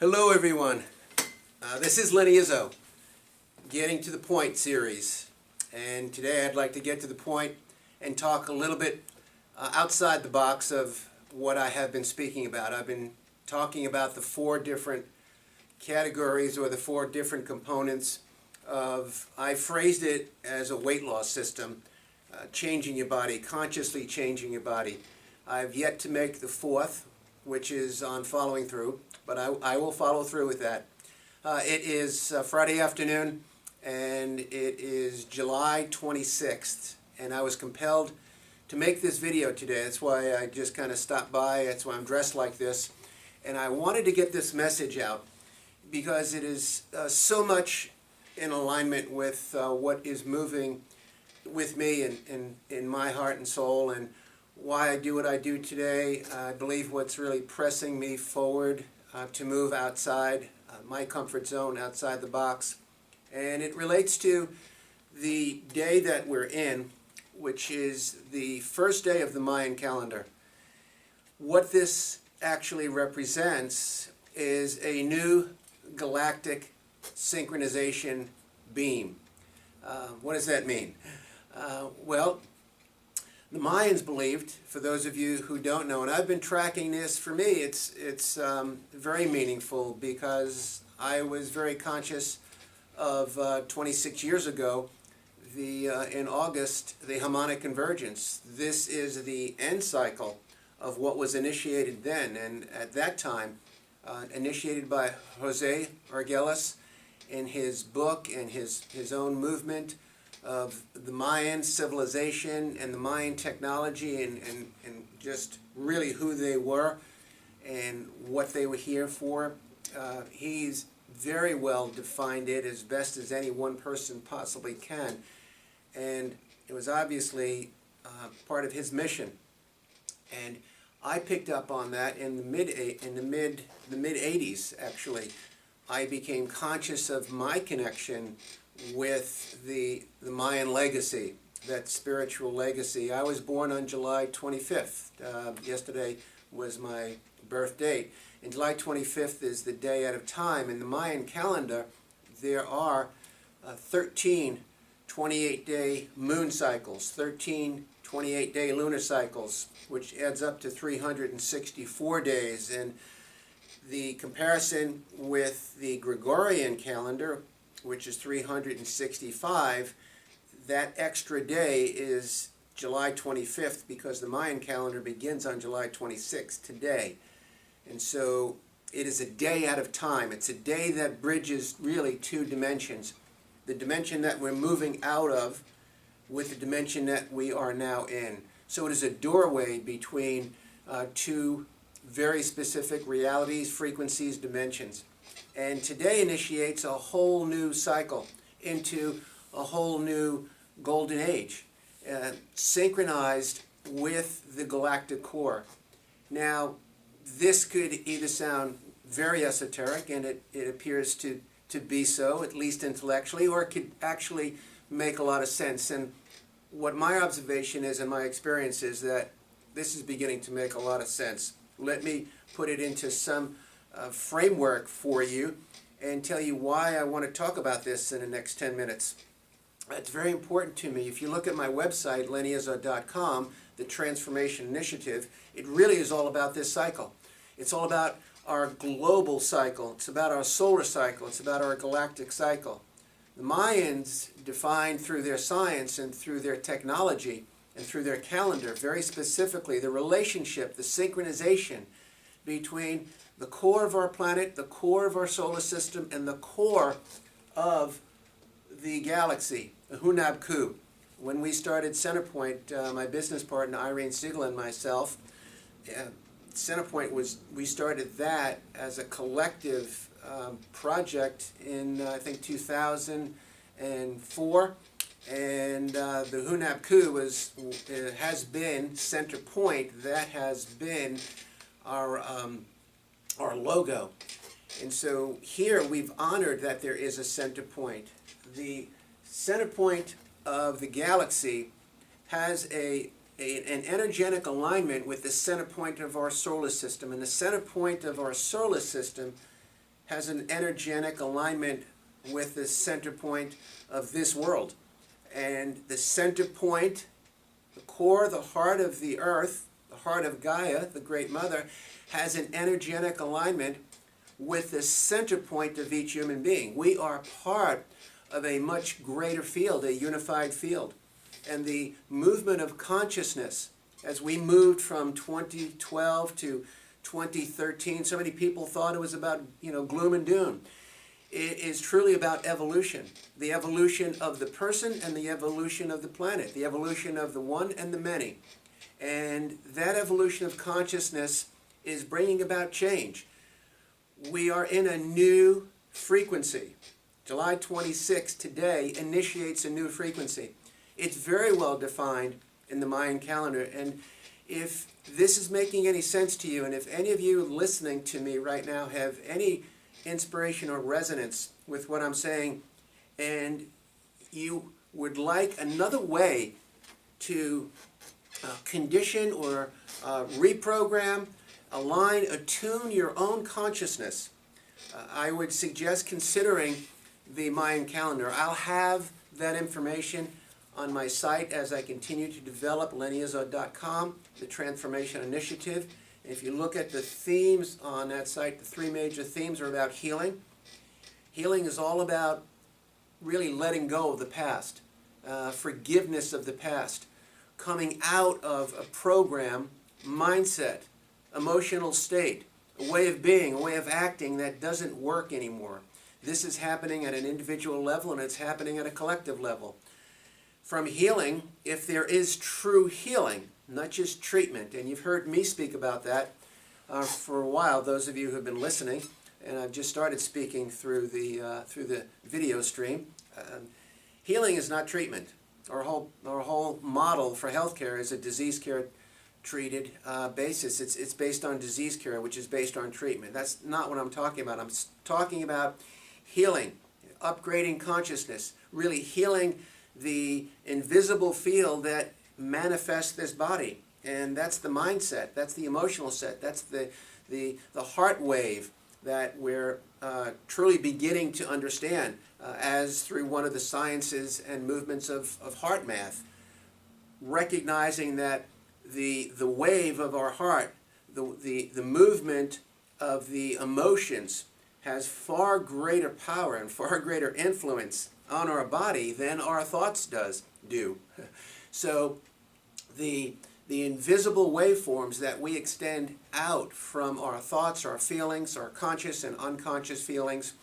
Hello everyone, this is Lenny Izzo, Getting to the Point series, and today I'd like to get to the point and talk a little bit outside the box of what I have been speaking about. I've been talking about the four different categories or the four different components of, I phrased it as a weight loss system, changing your body, consciously changing your body. I've yet to make the fourth, which is on following through, but I will follow through with that. It is Friday afternoon, and it is July 26th, and I was compelled to make this video today. That's why I just kind of stopped by. That's why I'm dressed like this. And I wanted to get this message out because it is so much in alignment with what is moving with me in my heart and soul, and why I do what I do today. I believe what's really pressing me forward to move outside my comfort zone, outside the box. And it relates to the day that we're in, which is the first day of the Mayan calendar. What this actually represents is a new Galactic Synchronization Beam. What does that mean? Well, the Mayans believed, for those of you who don't know, and I've been tracking this, for me it's very meaningful because I was very conscious of 26 years ago, in August, the Harmonic Convergence. This is the end cycle of what was initiated then, and at that time, initiated by Jose Arguelles in his book and his own movement of the Mayan civilization and the Mayan technology and just really who they were and what they were here for. He's very well defined it as best as any one person possibly can, and it was obviously part of his mission. And I picked up on that in the mid 80s. Actually, I became conscious of my connection with the Mayan legacy, that spiritual legacy. I was born on July 25th. Yesterday was my birth date. And July 25th is the day out of time. In the Mayan calendar, there are 13 28-day moon cycles, 13 28-day lunar cycles, which adds up to 364 days. And the comparison with the Gregorian calendar, which is 365, that extra day is July 25th because the Mayan calendar begins on July 26th today. And so it is a day out of time. It's a day that bridges really two dimensions. The dimension that we're moving out of with the dimension that we are now in. So it is a doorway between two very specific realities, frequencies, dimensions. And today initiates a whole new cycle into a whole new golden age, synchronized with the galactic core. Now, this could either sound very esoteric, and it appears to be so, at least intellectually, or it could actually make a lot of sense. And what my observation is and my experience is that this is beginning to make a lot of sense. Let me put it into some framework for you and tell you why I want to talk about this in the next 10 minutes. It's very important to me. If you look at my website, lennyizzo.com, the Transformation Initiative, it really is all about this cycle. It's all about our global cycle. It's about our solar cycle. It's about our galactic cycle. The Mayans defined through their science and through their technology and through their calendar, very specifically, the relationship, the synchronization between the core of our planet, the core of our solar system, and the core of the galaxy, the Hunab-Ku. When we started Centerpoint, my business partner Irene Siegel and myself, Centerpoint we started that as a collective project in, I think, 2004. And the Hunab-Ku has been Centerpoint. That has been our logo. And so here we've honored that there is a center point. The center point of the galaxy has an energetic alignment with the center point of our solar system. And the center point of our solar system has an energetic alignment with the center point of this world. And the center point, the core, the heart of the earth, the heart of Gaia, the Great Mother, has an energetic alignment with the center point of each human being. We are part of a much greater field, a unified field. And the movement of consciousness, as we moved from 2012 to 2013, so many people thought it was about, gloom and doom. It is truly about evolution. The evolution of the person and the evolution of the planet. The evolution of the one and the many. And that evolution of consciousness is bringing about change. We are in a new frequency. July 26th, today, initiates a new frequency. It's very well defined in the Mayan calendar. And if this is making any sense to you, and if any of you listening to me right now have any inspiration or resonance with what I'm saying, and you would like another way to condition or reprogram, align, attune your own consciousness, I would suggest considering the Mayan calendar. I'll have that information on my site as I continue to develop lennyizzo.com, the Transformation Initiative. And if you look at the themes on that site, the three major themes are about healing. Healing is all about really letting go of the past, forgiveness of the past, coming out of a program, mindset, emotional state, a way of being, a way of acting that doesn't work anymore. This is happening at an individual level, and it's happening at a collective level. From healing, if there is true healing, not just treatment, and you've heard me speak about that for a while, those of you who have been listening, and I've just started speaking through the video stream. Healing is not treatment. Our whole model for healthcare is a disease care treated basis. It's based on disease care, which is based on treatment. That's not what I'm talking about. I'm talking about healing, upgrading consciousness, really healing the invisible field that manifests this body. And that's the mindset, that's the emotional set, that's the heart wave that we're truly beginning to understand as through one of the sciences and movements of heart math, recognizing that the wave of our heart, the movement of the emotions has far greater power and far greater influence on our body than our thoughts do. So the invisible waveforms that we extend out from our thoughts, our feelings, our conscious and unconscious feelings,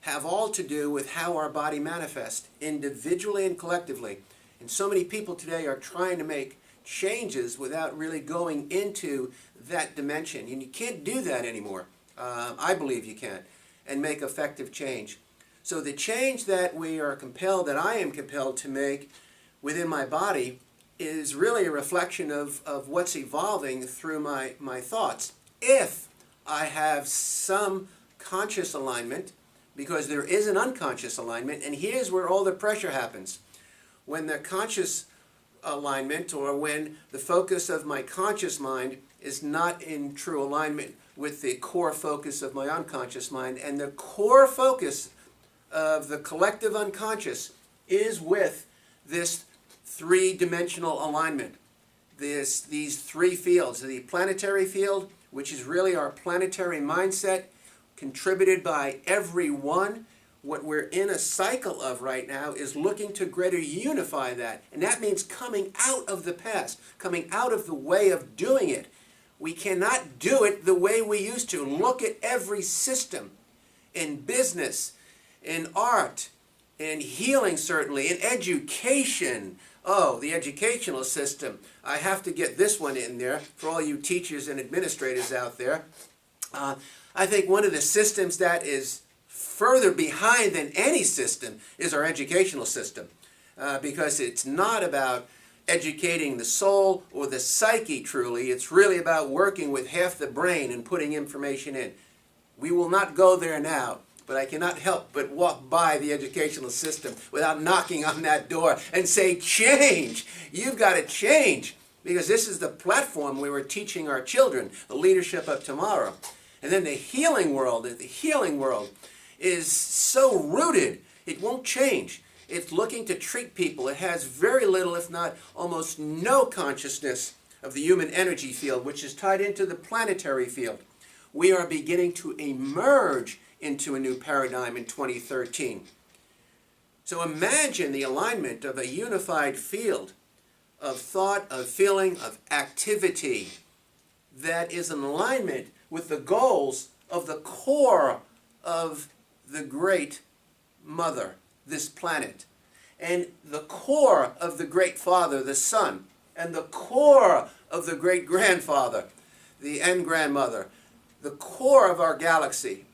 have all to do with how our body manifests, individually and collectively. And so many people today are trying to make changes without really going into that dimension. And you can't do that anymore. I believe you can't, and make effective change. So the change that we are compelled, that I am compelled to make within my body, is really a reflection of what's evolving through my thoughts. If I have some conscious alignment, because there is an unconscious alignment, and here's where all the pressure happens. When the conscious alignment, or when the focus of my conscious mind is not in true alignment with the core focus of my unconscious mind, and the core focus of the collective unconscious is with this three-dimensional alignment. These three fields, the planetary field, which is really our planetary mindset, contributed by everyone. What we're in a cycle of right now is looking to greater unify that. And that means coming out of the past, coming out of the way of doing it. We cannot do it the way we used to. Look at every system in business, in art, in healing certainly, in education. Oh, the educational system. I have to get this one in there for all you teachers and administrators out there. I think one of the systems that is further behind than any system is our educational system, because it's not about educating the soul or the psyche truly. It's really about working with half the brain and putting information in. We will not go there now, but I cannot help but walk by the educational system without knocking on that door and say, change! You've got to change! Because this is the platform we were teaching our children, the leadership of tomorrow. And then the healing world is so rooted, it won't change. It's looking to treat people. It has very little, if not almost no consciousness of the human energy field, which is tied into the planetary field. We are beginning to emerge into a new paradigm in 2013. So imagine the alignment of a unified field of thought, of feeling, of activity that is in alignment with the goals of the core of the great mother, this planet, and the core of the great father, the sun, and the core of the great grandfather, the end grandmother, the core of our galaxy.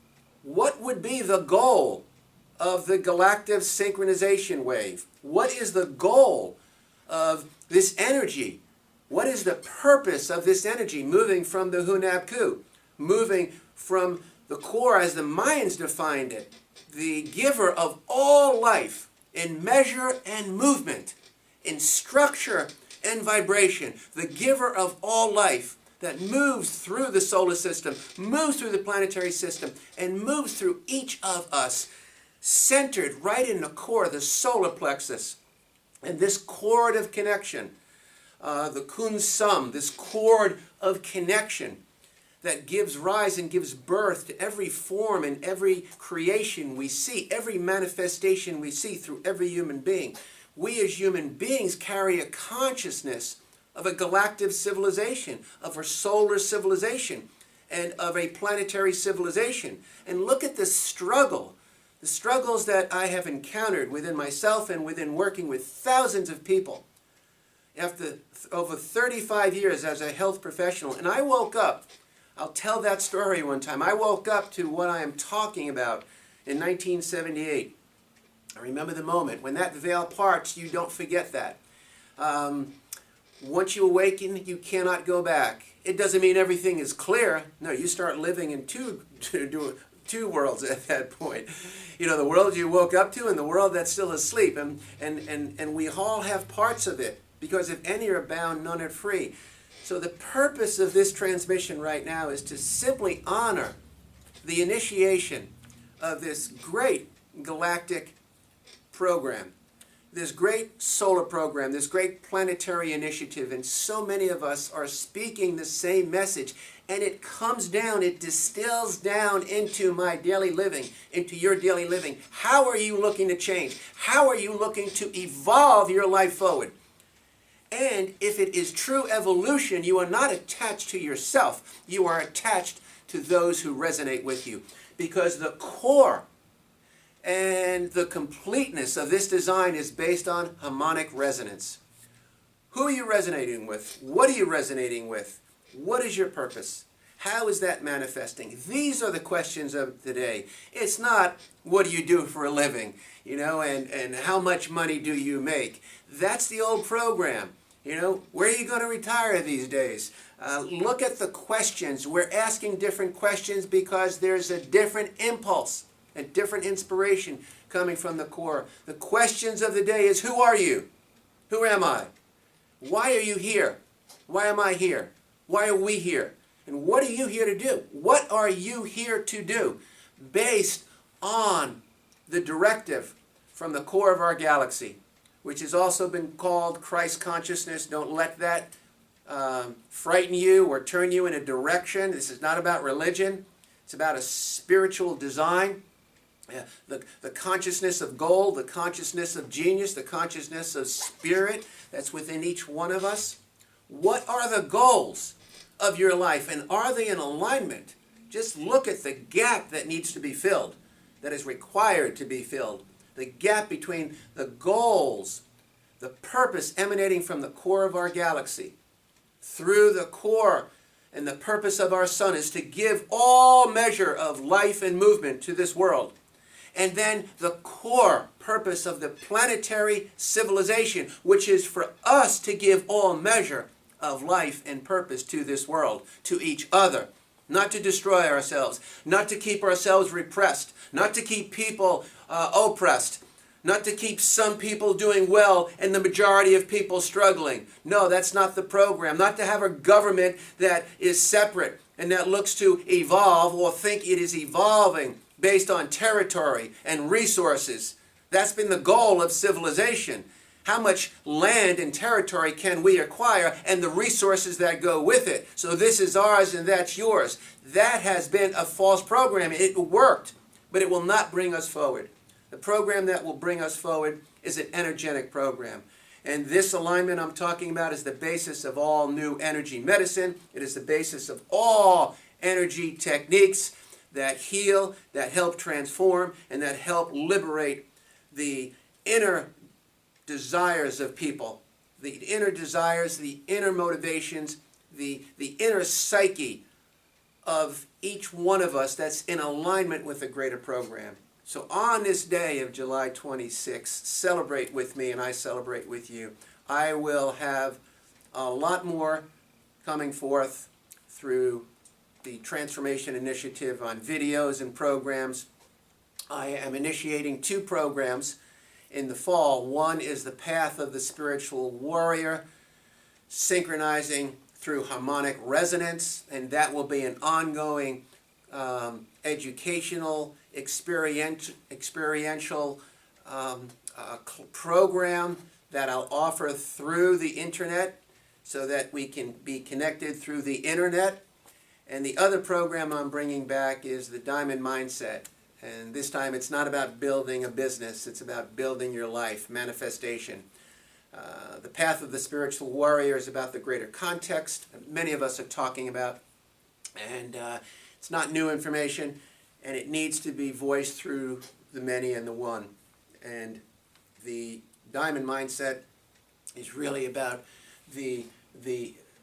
What would be the goal of the galactic synchronization wave? What is the goal of this energy? What is the purpose of this energy moving from the Hunab-Ku, moving from the core as the Mayans defined it, the giver of all life in measure and movement, in structure and vibration, the giver of all life that moves through the solar system, moves through the planetary system, and moves through each of us, centered right in the core, the solar plexus. And this cord of connection, the Kun Sum, this cord of connection that gives rise and gives birth to every form and every creation we see, every manifestation we see through every human being. We as human beings carry a consciousness of a galactic civilization, of a solar civilization, and of a planetary civilization. And look at the struggle, the struggles that I have encountered within myself and within working with thousands of people. After over 35 years as a health professional, and I woke up, I'll tell that story one time. I woke up to what I am talking about in 1978. I remember the moment. When that veil parts, you don't forget that. Once you awaken, you cannot go back. It doesn't mean everything is clear. No, you start living in two worlds at that point. You know, the world you woke up to and the world that's still asleep. And we all have parts of it, because if any are bound, none are free. So the purpose of this transmission right now is to simply honor the initiation of this great galactic program, this great solar program, this great planetary initiative, and so many of us are speaking the same message, and it comes down, it distills down into my daily living, into your daily living. How are you looking to change? How are you looking to evolve your life forward? And if it is true evolution, you are not attached to yourself. You are attached to those who resonate with you. Because the core and the completeness of this design is based on harmonic resonance. Who are you resonating with? What are you resonating with? What is your purpose? How is that manifesting? These are the questions of today. It's not, what do you do for a living? You know, and how much money do you make? That's the old program. You know, where are you going to retire these days? Look at the questions. We're asking different questions because there's a different impulse, a different inspiration coming from the core. The questions of the day is, who are you? Who am I? Why are you here? Why am I here? Why are we here? And what are you here to do? What are you here to do? Based on the directive from the core of our galaxy, which has also been called Christ consciousness. Don't let that frighten you or turn you in a direction. This is not about religion. It's about a spiritual design. The consciousness of gold, the consciousness of genius, the consciousness of spirit that's within each one of us. What are the goals of your life, and are they in alignment? Just look at the gap that needs to be filled, that is required to be filled. The gap between the goals, the purpose emanating from the core of our galaxy, through the core and the purpose of our sun is to give all measure of life and movement to this world. And then the core purpose of the planetary civilization, which is for us to give all measure of life and purpose to this world, to each other. Not to destroy ourselves, not to keep ourselves repressed, not to keep people oppressed, not to keep some people doing well and the majority of people struggling. No, that's not the program. Not to have a government that is separate and that looks to evolve or think it is evolving based on territory and resources. That's been the goal of civilization. How much land and territory can we acquire and the resources that go with it? So this is ours and that's yours. That has been a false program. It worked, but it will not bring us forward. The program that will bring us forward is an energetic program. And this alignment I'm talking about is the basis of all new energy medicine. It is the basis of all energy techniques that heal, that help transform, and that help liberate the inner desires of people. The inner desires, the inner motivations, the inner psyche of each one of us that's in alignment with a greater program. So on this day of July 26th, celebrate with me and I celebrate with you. I will have a lot more coming forth through the Transformation Initiative on videos and programs. I am initiating 2 programs in the fall. One is the Path of the Spiritual Warrior, synchronizing through Harmonic Resonance, and that will be an ongoing educational, experiential program that I'll offer through the internet so that we can be connected through the internet. And the other program I'm bringing back is the Diamond Mindset. And this time it's not about building a business, it's about building your life, manifestation. The Path of the Spiritual Warrior is about the greater context many of us are talking about. And it's not new information, and it needs to be voiced through the many and the one. And the Diamond Mindset is really about the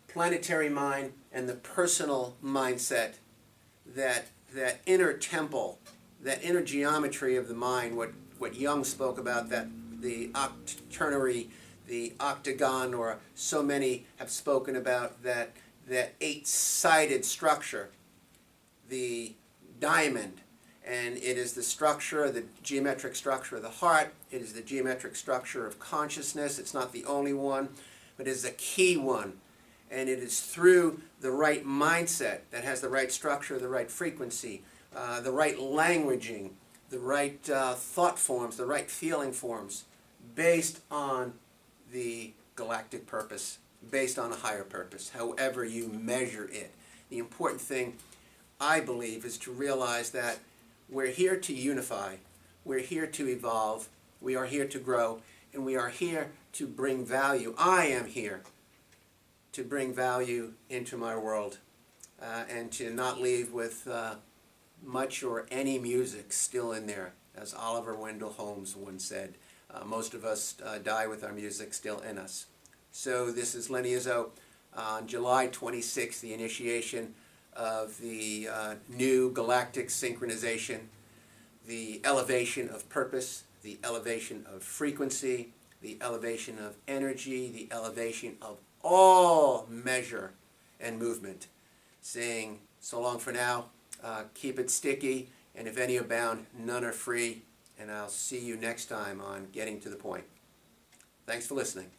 planetary mind and the personal mindset, that inner temple, that inner geometry of the mind, what Jung spoke about, that the octernary, the octagon, or so many have spoken about, that 8-sided structure, the diamond. And it is the structure, the geometric structure of the heart. It is the geometric structure of consciousness. It's not the only one, but it is a key one. And it is through the right mindset that has the right structure, the right frequency, the right languaging, the right thought forms, the right feeling forms, based on the galactic purpose, based on a higher purpose, however you measure it. The important thing, I believe, is to realize that we're here to unify, we're here to evolve, we are here to grow, and we are here to bring value. I am here to bring value into my world, and to not leave with much or any music still in there. As Oliver Wendell Holmes once said, most of us die with our music still in us. So this is Lenny Izzo on July 26th, the initiation of the new Galactic Synchronization, the elevation of purpose, the elevation of frequency, the elevation of energy, the elevation of all measure and movement. Saying so long for now, keep it sticky, and if any are bound, none are free. And I'll see you next time on Getting to the Point. Thanks for listening.